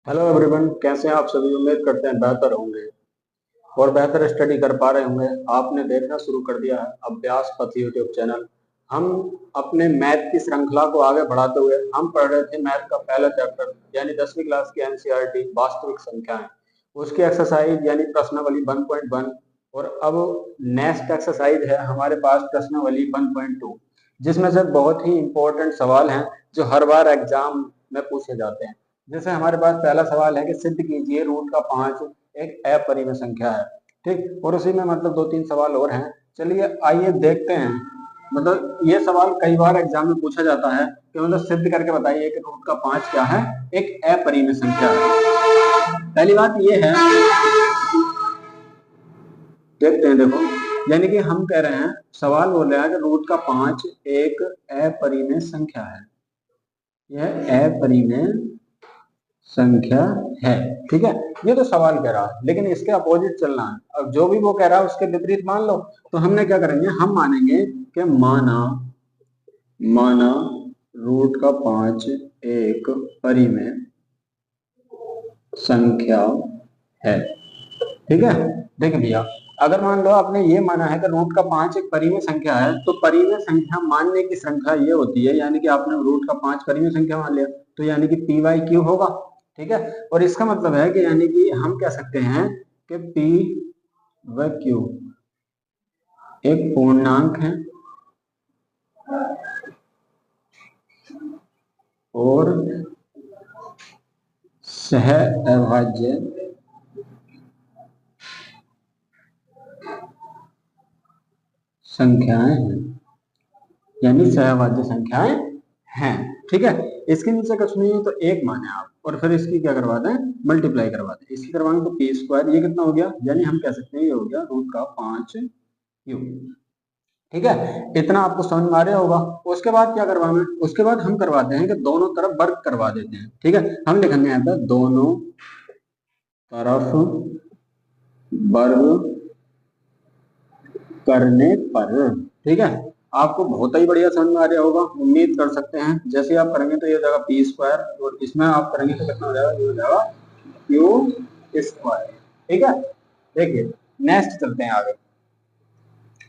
Hello everyone, कैसे हैं आप सभी। उम्मीद करते हैं बेहतर होंगे और बेहतर स्टडी कर पा रहे होंगे। आपने देखना शुरू कर दिया है अभ्यास पथ यूट्यूब चैनल। हम अपने मैथ की श्रृंखला को आगे बढ़ाते हुए हम पढ़ रहे थे मैथ का पहला चैप्टर यानी 10वीं क्लास की एनसीईआरटी वास्तविक संख्याएं। उसकी एक्सरसाइज यानी प्रश्नावली 1.1 और अब नेक्स्ट एक्सरसाइज है हमारे पास प्रश्नावली 1.2, जिसमें से बहुत ही इंपॉर्टेंट सवाल हैं जो हर बार एग्जाम में पूछे जाते हैं। जैसे हमारे पास पहला सवाल है कि सिद्ध कीजिए रूट का 5 एक अपरिमेय संख्या है। ठीक, और उसी में मतलब दो तीन सवाल और हैं। चलिए आइए देखते हैं। मतलब ये सवाल कई बार एग्जाम में पूछा जाता है कि मतलब सिद्ध करके बताइए कि रूट का 5 क्या है, एक अपरिमेय संख्या है। पहली बात ये है, देखते हैं। देखो, यानी कि हम कह रहे हैं, सवाल बोल रहा है कि रूट का 5 एक अपरिमेय संख्या है। यह अपरिमेय संख्या है। ठीक है, ये तो सवाल कह रहा है, लेकिन इसके अपोजिट चलना है। अब जो भी वो कह रहा है उसके विपरीत मान लो। तो हमने क्या करेंगे, हम मानेंगे कि माना माना रूट का 5 एक परिमेय संख्या है। ठीक है, देख भैया, अगर मान लो आपने ये माना है कि रूट का 5 एक परिमेय संख्या है, तो परिमेय संख्या मानने की श्रृंखला ये होती है, यानी कि आपने रूट का 5 परिमेय संख्या मान लिया तो यानी कि पी वाई क्यू होगा। ठीक है, और इसका मतलब है कि यानी कि हम कह सकते हैं कि पी व क्यू एक पूर्णांक है और सह अभाज्य संख्याएं हैं, यानी सहभाज्य संख्याएं हैं। ठीक है, इसके नीचे कुछ नहीं है तो एक माने आप, और फिर इसकी क्या करवा दें, मल्टीप्लाई करवा दें। इसकी करवाएंगे तो पी स्क्वायर, ये कितना हो गया, यानी हम कह सकते हैं ये हो गया रूट का 5 क्यू। ठीक है, इतना आपको समझ में आ रहा होगा। उसके बाद क्या करवाना है, उसके बाद हम करवाते हैं कि दोनों तरफ वर्ग करवा देते हैं। ठीक है, हम लिखेंगे यहाँ पे दोनों तरफ वर्ग करने पर। ठीक है, आपको बहुत ही बढ़िया समझ में आ रहा होगा, उम्मीद कर सकते हैं। जैसे आप करेंगे तो ये हो जाएगा पी स्क्वायर, और इसमें आप करेंगे तो कितना हो जाएगा, ये हो जाएगा क्यू स्क्वायर। ठीक है, देखिए नेक्स्ट चलते हैं आगे।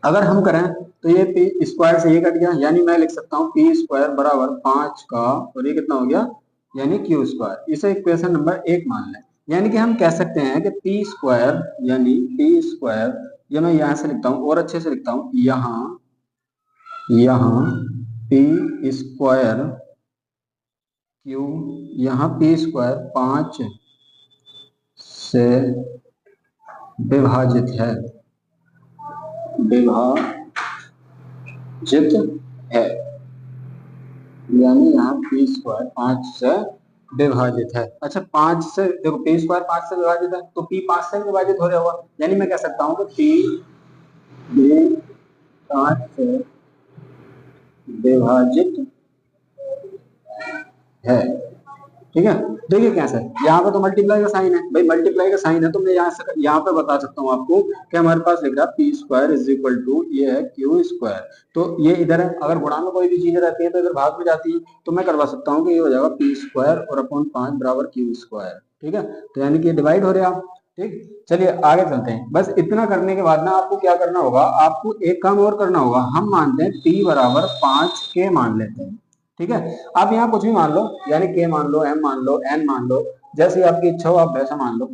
अगर हम करें तो ये पी स्क्वायर से ये कट गया, यानी मैं लिख सकता हूँ पी स्क्वायर बराबर 5 का, और ये कितना हो गया, यानी क्यू स्क्वायर। इसे इक्वेशन नंबर 1 मान लें। यानी कि हम कह सकते हैं कि पी स्क्वायर यानी पी स्क्वायर, ये मैं यहां से लिखता हूँ और अच्छे से लिखता हूँ, यहाँ पी स्क्वायर क्यू, यहाँ पी स्क्वायर 5 से विभाजित है, यानी यहाँ पी स्क्वायर 5 से विभाजित है। अच्छा, 5 से देखो, पी स्क्वायर 5 से विभाजित है तो पी 5 से विभाजित हो रहा होगा, यानी मैं कह सकता हूँ कि पी ये 5 से विभाजित है। ठीक है, देखिए कैसे, यहाँ पे तो मल्टीप्लाई का साइन है भाई, मल्टीप्लाई का साइन है तो मैं यहाँ पे बता सकता हूँ आपको कि हमारे पास लिख रहा है P square is equal to ये है क्यू स्क्वायर। तो ये इधर है, अगर गुणा में कोई भी चीज रहती है तो इधर भाग में जाती है, तो मैं करवा सकता हूँ कि ये हो जाएगा पी स्क्वायर और अपॉन 5 बराबर क्यू स्क्वायर। ठीक है, तो यानी कि ये डिवाइड हो रहा है। ठीक, चलिए आगे चलते हैं। बस इतना करने के बाद ना आपको क्या करना होगा, आपको एक काम और करना होगा। हम मानते हैं पी बराबर 5 के मान लेते हैं। ठीक है, आप यहाँ कुछ भी मान लो, यानी के मान लो, एम मान लो, एन मान लो, जैसी आपकी इच्छा हो आप वैसा मान लो।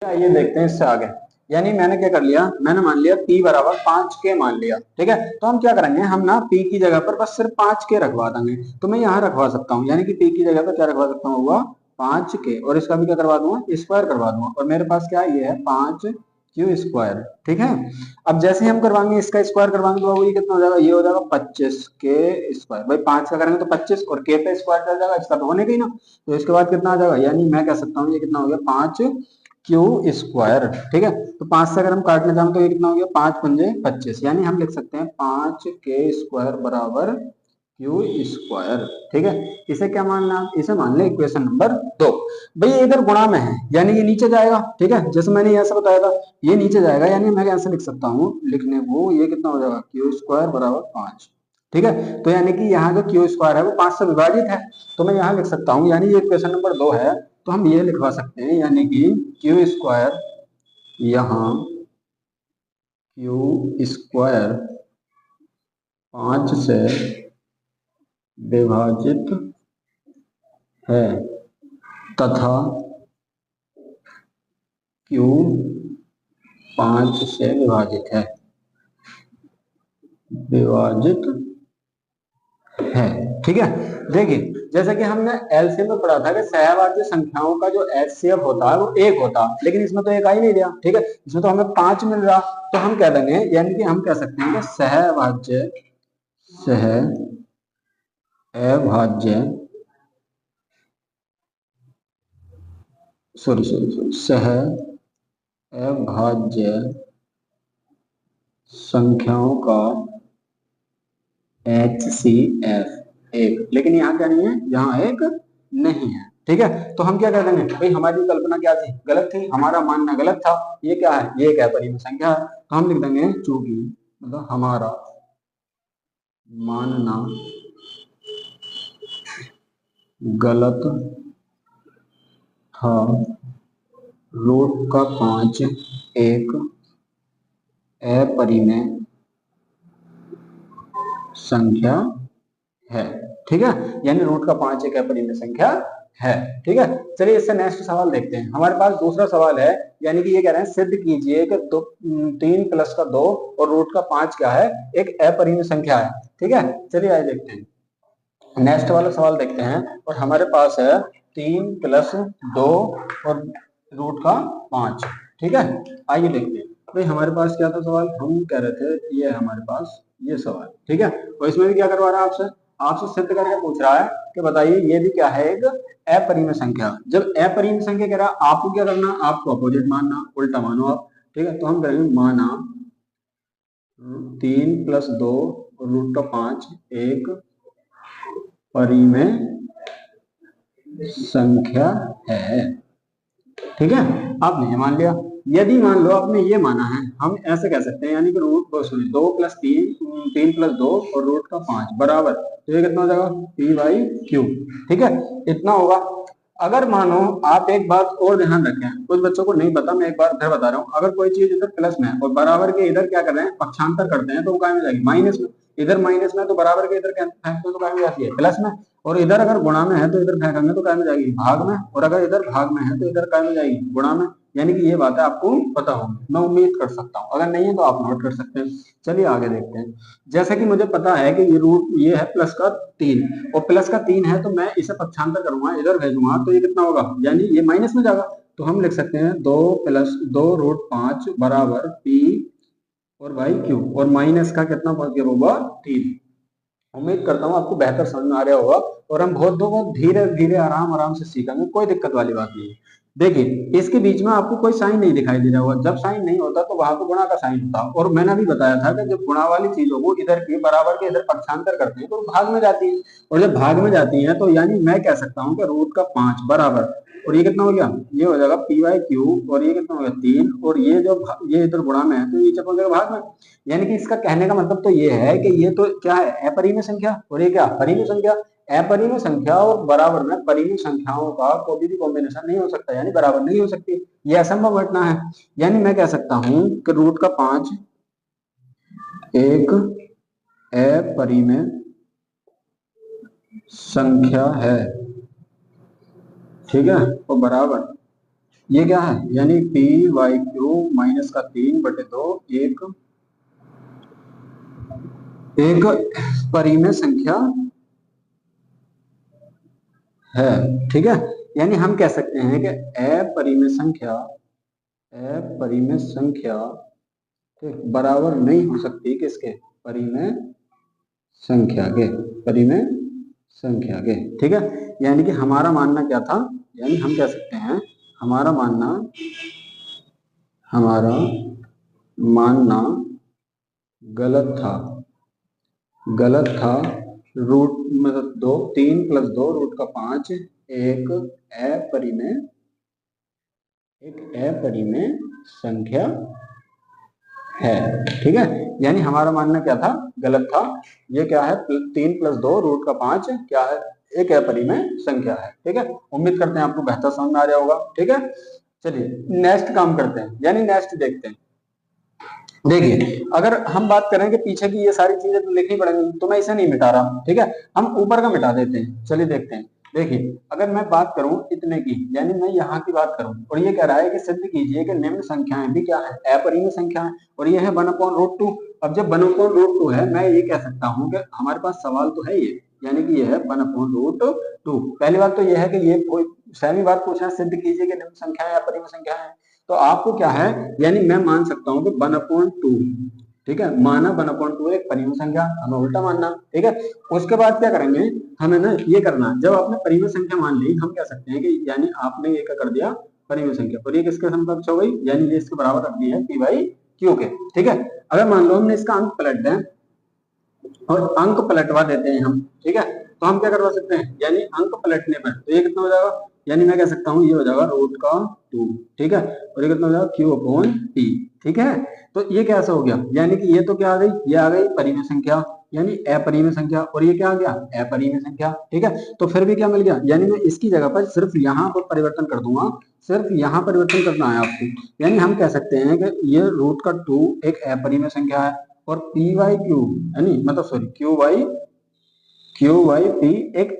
ये देखते हैं इससे आगे। यानी मैंने क्या कर लिया, मैंने मान लिया p बराबर 5 के मान लिया। ठीक है, तो हम क्या करेंगे, हम ना p की जगह पर बस सिर्फ 5 के रखवा देंगे। तो मैं यहाँ रखवा सकता हूँ, यानी कि p की जगह पर क्या रखवा सकता हूँ, 5 के, और इसका भी क्या करवा दूंगा, स्क्वायर करवा दूंगा। और मेरे पास क्या ये है 5 क्यू स्क्वायर। ठीक है, अब जैसे ही हम करवाएंगे इसका स्क्वायर करवाएंगे तो ये कितना हो जाएगा, ये हो जाएगा 25 के स्क्वायर। भाई 5 का करेंगे तो 25 और के पे स्क्वायर कर जाएगा, इसका तो होने का ही ना। तो इसके बाद कितना आ जाएगा, यानी मैं कह सकता हूँ ये कितना हो गया 5 क्यू स्क्वायर। ठीक है, तो 5 से अगर हम काटने जाए तो ये कितना हो गया, 5 पंजे 25, यानी हम लिख सकते हैं 5 के स्क्वायर बराबर क्यू स्क्वायर। ठीक है, इसे क्या मानना, इसे मान ले इक्वेशन नंबर 2। भैया इधर गुणा में है, यानी ये नीचे जाएगा। ठीक है, जैसे मैंने यहाँ से बताया था ये नीचे जाएगा, यानी मैं ऐसे लिख सकता हूँ, लिखने को ये कितना हो जाएगा, क्यू स्क्वायर बराबर 5। ठीक है, तो यानी कि यहाँ जो क्यू स्क्वायर है वो 5 से विभाजित है, तो मैं यहाँ लिख सकता हूँ, यानी ये इक्वेशन नंबर 2 है तो हम ये लिखवा सकते हैं, यानी कि क्यू स्क्वायर, यहाँ क्यू स्क्वायर 5 से विभाजित है तथा क्यू 5 से विभाजित है, ठीक है। देखिए जैसे कि हमने एलसीएम में पढ़ा था कि सहभाज्य संख्याओं का जो एचसीएफ होता है वो 1 होता है, लेकिन इसमें तो 1 आ ही नहीं रहा, ठीक है, इसमें तो हमें 5 मिल रहा। तो हम कह देंगे, यानी कि हम कह सकते हैं कि सहभाज्य संख्याओं का HCF 1, लेकिन यहाँ क्या नहीं है, यहाँ 1 नहीं है, ठीक है। तो हम क्या कर देंगे, भाई हमारी कल्पना क्या थी, गलत थी, हमारा मानना गलत था, ये क्या है, ये एक अपरिमेय संख्या है, तो हम लिख देंगे चूंकि मतलब हमारा मानना गलत था, रूट का 5 एक अपरिमेय संख्या है, ठीक है, यानी रूट का 5 एक अपरिमेय संख्या है, ठीक है। चलिए इससे नेक्स्ट सवाल देखते हैं। हमारे पास दूसरा सवाल है, यानी कि ये कह रहे हैं सिद्ध कीजिए कि 3 प्लस का 2 और रूट का 5 क्या है, एक अपरिमेय संख्या है, ठीक है। चलिए आइए देखते हैं, नेक्स्ट वाला सवाल देखते हैं। और हमारे पास है 3 प्लस 2 और रूट का 5, ठीक है। आइए देखते हैं भाई हमारे पास क्या था सवाल, हम कह रहे थे ये हमारे पास ये सवाल, ठीक है। और इसमें भी क्या करवा रहा है, आपसे सिद्ध करके पूछ रहा है कि बताइए ये भी क्या है, एक अपरिमेय संख्या। जब अपरिमेय संख्या कह रहा है, आपको क्या करना, आपको अपोजिट मानना, उल्टा मानो आप, ठीक है। तो हम करेंगे माना 3 प्लस 2 और रूट का 5 एक परिमेय संख्या है, ठीक है। आपने ये मान लिया। यदि मान लो आपने ये माना है, हम ऐसे कह सकते हैं, यानी कि रूट 2 प्लस 3 प्लस 2 और रूट का 5 बराबर, तो ये कितना हो जाएगा, P/Q, ठीक है, इतना होगा। अगर मानो आप एक बात और ध्यान रखें, कुछ बच्चों को नहीं पता, मैं एक बार फिर बता रहा हूँ, अगर कोई चीज इधर प्लस में है और बराबर के इधर क्या कर रहे हैं, पक्षांतर करते हैं, तो वो क्या में जाएगी, माइनस में। इधर माइनस में तो बराबर के इधर फेंकते तो क्या में जाती है, प्लस में। और इधर अगर गुणा में है तो इधर फेंकेंगे तो क्या में जाएगी, भाग में। और अगर इधर भाग में है तो इधर क्या में जाएगी, गुणा में। यानी कि ये बात है आपको पता होगी, मैं उम्मीद कर सकता हूँ, अगर नहीं है तो आप नोट कर सकते हैं। चलिए आगे देखते हैं। जैसे कि मुझे पता है कि ये रूट ये है प्लस का 3 और प्लस का 3 है, तो मैं इसे पक्षांतर करूंगा, इधर भेजूंगा, तो ये कितना होगा, यानी ये माइनस में जाएगा। तो हम लिख सकते हैं 2 प्लस 2 रूट 5 बराबर P और बाई Q, और माइनस का कितना होगा, 3। उम्मीद करता हूँ आपको बेहतर समझ में आ रहा होगा, और हम बहुत धीरे धीरे आराम से सीखेंगे, कोई दिक्कत वाली बात नहीं है। देखिए इसके बीच में आपको कोई साइन नहीं दिखाई दे रहा होगा, जब साइन नहीं होता तो वहां पर गुणा का साइन होता। और मैंने अभी बताया था कि जब गुणा वाली चीजों को इधर के बराबर के इधर पक्षांतर करते हैं तो भाग में जाती है, और जब भाग में जाती है तो यानी मैं कह सकता हूँ कि रूट का 5 बराबर, और ये कितना हो गया, ये हो जाएगा P/Q, और ये कितना हो गया 3, और ये जो ये इधर गुणा में है तो ये चला जाएगा भाग में। यानी कि इसका कहने का मतलब तो ये है कि ये तो क्या है, अपरिमेय संख्या, और ये क्या, परिमेय संख्या। अपरिमेय संख्या और बराबर में परिमेय संख्याओं का कोई भी कॉम्बिनेशन नहीं हो सकता, यानी बराबर नहीं हो सकती, ये असंभव घटना है। यानी मैं कह सकता हूं कि रूट का 5 एक अपरिमेय संख्या है, ठीक है, और बराबर ये क्या है, यानी P/Q माइनस का 3/2 एक परिमेय संख्या है, ठीक है। यानी हम कह सकते हैं कि अपरिमेय संख्या बराबर नहीं हो सकती किसके, परिमेय संख्या के, ठीक है। यानी कि हमारा मानना क्या था, यानी हम कह सकते हैं हमारा मानना गलत था, रूट मतलब 3 प्लस 2 रूट का 5 एक अपरिमेय संख्या है। ठीक है, यानी हमारा मानना क्या था, गलत था। ये क्या है, 3 + 2 √5 क्या है, एक अपरिमेय संख्या है। ठीक है, उम्मीद करते हैं आपको बेहतर समझ में आ रहा होगा। ठीक है, चलिए नेक्स्ट काम करते हैं, यानी नेक्स्ट देखते हैं। देखिए अगर हम बात करें कि पीछे की ये सारी चीजें तो लिखनी पड़ेंगी, तो मैं इसे नहीं मिटा रहा। ठीक है, हम ऊपर का मिटा देते हैं। चलिए देखते हैं। देखिए अगर मैं बात करूं इतने की, यानी मैं यहाँ की बात करूं, और ये कह रहा है कि सिद्ध कीजिए कि निम्न संख्याएं भी क्या है, अपरिमेय संख्या है, और ये है 1/√2। अब जब 1/√2 है, मैं ये कह सकता हूँ कि हमारे पास सवाल तो है ये, यानी कि ये है 1/√2। पहली बात तो ये है कि ये कोई सहमी बात पूछना, सिद्ध कीजिए कि निम्न संख्याएं अपरिमेय संख्या है। तो आपको क्या है, यानी मैं मान सकता हूँ कि 1/2, ठीक है, माना 1/2 एक परिमेय संख्या, हमें उल्टा मानना। ठीक है, उसके बाद क्या करेंगे, हमें ना ये करना, जब आपने परिमेय संख्या मान ली, हम कह सकते हैं कि यानी आपने ये क्या कर दिया, परिमेय संख्या, और ये किसके समकक्ष हो गई, यानी ये इसके बराबर रख दी है p/q के। ठीक है, अगर मान लो हमने इसका अंक पलट दें और अंक पलटवा देते हैं हम, ठीक है, तो हम क्या करवा सकते हैं, यानी अंक पलटने पर तो ये कितना हो जाएगा, यानी मैं कह सकता हूँ ये हो जाएगा √2। ठीक है, और ये कितना हो जाएगा q/t। ठीक है, तो ये कैसा हो गया, यानी कि ये तो क्या आ गई, ये आ गई परिमेय संख्या, यानी अपरिमेय संख्या, और ये क्या आ गया, अपरिमेय संख्या। ठीक है, तो फिर भी क्या मिल गया, यानी मैं इसकी जगह पर सिर्फ यहाँ पर परिवर्तन कर दूंगा, सिर्फ यहाँ परिवर्तन करना है आपको। यानी हम कह सकते हैं कि ये √2 एक अपरिमेय संख्या है, और p/q यानी मतलब सॉरी q/p एक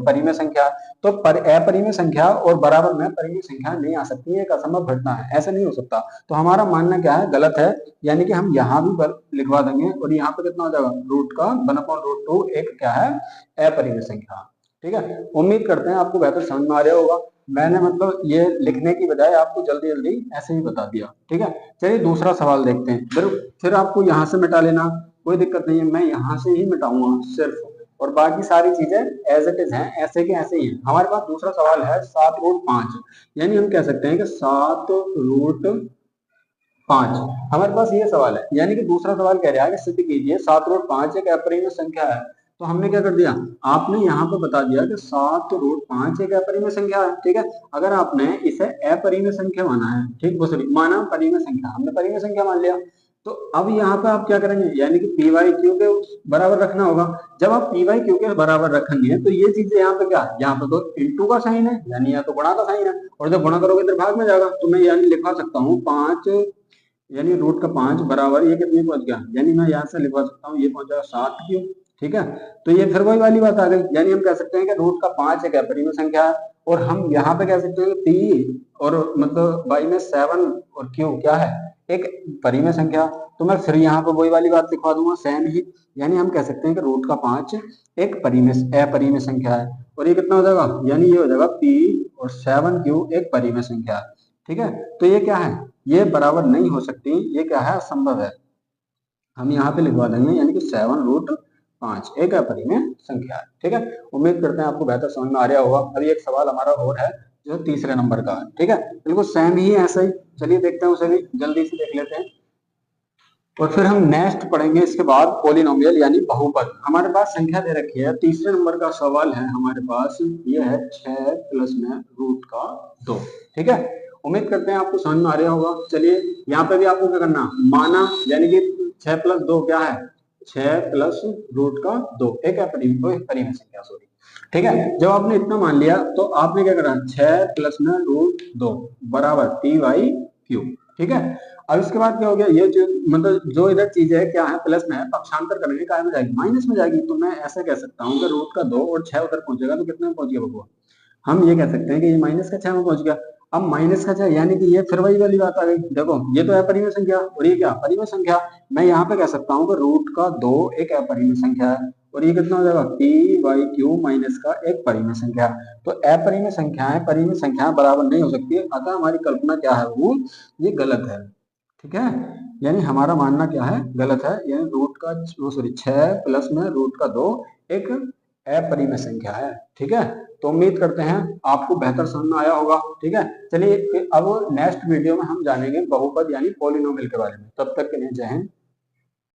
परिमेय संख्या। तो अपरिमेय संख्या और बराबर में परिमेय संख्या नहीं आ सकती है, एक असंभव घटना है, ऐसा नहीं हो सकता। तो हमारा मानना क्या है, गलत है, यानी कि हम यहाँ भी लिखवा देंगे, और यहाँ पे कितना हो जाएगा, रूट का 1/√2 एक क्या है, अपरिमेय संख्या। ठीक है, उम्मीद करते हैं आपको बेहतर समझ में आ रहा होगा। मैंने मतलब ये लिखने की बजाय आपको जल्दी जल्दी ऐसे ही बता दिया। ठीक है, चलिए दूसरा सवाल देखते हैं। फिर आपको यहाँ से मिटा लेना, कोई दिक्कत नहीं है, मैं यहाँ से ही मिटाऊंगा सिर्फ, और बाकी सारी चीजें एज इट इज हैं, ऐसे के ऐसे ही हैं। हमारे पास दूसरा सवाल है 7√5, यानी हम कह सकते हैं कि 7√5। हमारे पास ये सवाल है, यानी कि दूसरा सवाल कह रहा है कि सिद्ध कीजिए 7√5 एक अपरिमेय संख्या है। तो हमने क्या कर दिया, आपने यहाँ पे बता दिया कि 7√5 एक अपरिमेय संख्या है। ठीक है, अगर आपने इसे अपरिमेय संख्या माना है, ठीक, वो सॉरी माना परिमेय संख्या, हमने परिमेय संख्या मान लिया, तो अब यहाँ पे आप क्या करेंगे, यानी कि p/q के बराबर रखना होगा। जब आप p/q के बराबर रखेंगे तो ये चीजें यहाँ पे क्या, यहाँ पे तो इंटू का साइन है, यानी यहाँ तो गुणा का साइन है, और जब गुणा करोगे तो भाग में जाएगा। तो मैं यानी लिखवा सकता हूँ 5, यानी √5 बराबर ये कितने पहुंच गया, यानी मैं यहाँ से लिखवा सकता हूँ ये पहुंच जाएगा 7q। ठीक है, तो ये फिर वही वाली बात आ गई, यानी हम कह सकते हैं कि √5 एक अपरिमेय संख्या है, और हम यहाँ पे कह सकते हैं कि p और मतलब y में 7 और q क्या है, एक परिमेय संख्या। तो मैं फिर यहाँ पे वही वाली बात लिखवा दूंगा सेम ही, यानी हम कह सकते हैं कि √5 एक अपरिमेय संख्या है, और ये कितना हो जाएगा, यानी ये हो जाएगा p और 7q एक परिमेय संख्या है। ठीक है, तो ये क्या है, ये बराबर नहीं हो सकती, ये क्या है, असंभव है। हम यहाँ पे लिखवा देंगे, यानी कि 7√5 एक अपरिमेय संख्या है। ठीक है, उम्मीद करते हैं आपको बेहतर समझ में आ रहा होगा। अभी एक सवाल हमारा और है जो तीसरे नंबर का है। ठीक है, बिल्कुल सेम ही है, ऐसा ही। चलिए देखते हैं, उसे भी जल्दी से देख लेते हैं, और फिर हम नेक्स्ट पढ़ेंगे इसके बाद पॉलिनोमियल यानी बहुपद। हमारे पास संख्या दे रखी है, तीसरे नंबर का सवाल है हमारे पास, ये है 6 प्लस में √2। ठीक है, उम्मीद करते हैं आपको समझ में आ रहा होगा। चलिए यहाँ पे भी आपको क्या करना, माना, यानी कि 6 + 2 क्या है, 6 + √2 एक परिमेय संख्या, सॉरी। ठीक है, जब आपने इतना मान लिया तो आपने क्या करना, 6 प्लस में √2 बराबर p/q। ठीक है, अब इसके बाद क्या हो गया, ये जो मतलब जो इधर चीज है क्या है, प्लस में है, पक्षांतर करेंगे क्या में जाएगी, माइनस में जाएगी। तो मैं ऐसा कह सकता हूँ कि √2 और 6 उधर पहुंचेगा तो कितने में पहुंच गया बबुआ, हम ये कह सकते हैं कि ये -6 में पहुंच गया। अब -6 यानी कि ये फिर वही वाली बात आ गई, देखो ये तो है परिमेय संख्या, और ये क्या परिमेय संख्या। मैं यहाँ पे कह सकता हूँ कि √2 एक अपरिमेय संख्या है, और ये कितना हो जाएगा, p/q माइनस का एक परिमेय संख्या। तो अपरिमेय संख्याएं परिमेय संख्या बराबर नहीं हो सकती, अतः हमारी कल्पना क्या है, वो ये गलत है। ठीक है, यानी हमारा मानना क्या है, गलत है, यानी सॉरी 6 प्लस में √2 एक अपरिमेय संख्या है। ठीक है, तो उम्मीद करते हैं आपको बेहतर समझ में आया होगा। ठीक है, चलिए अब नेक्स्ट वीडियो में हम जानेंगे बहुपद यानी पॉलिनोमियल के बारे में। तब तक के लिए जय हिंद।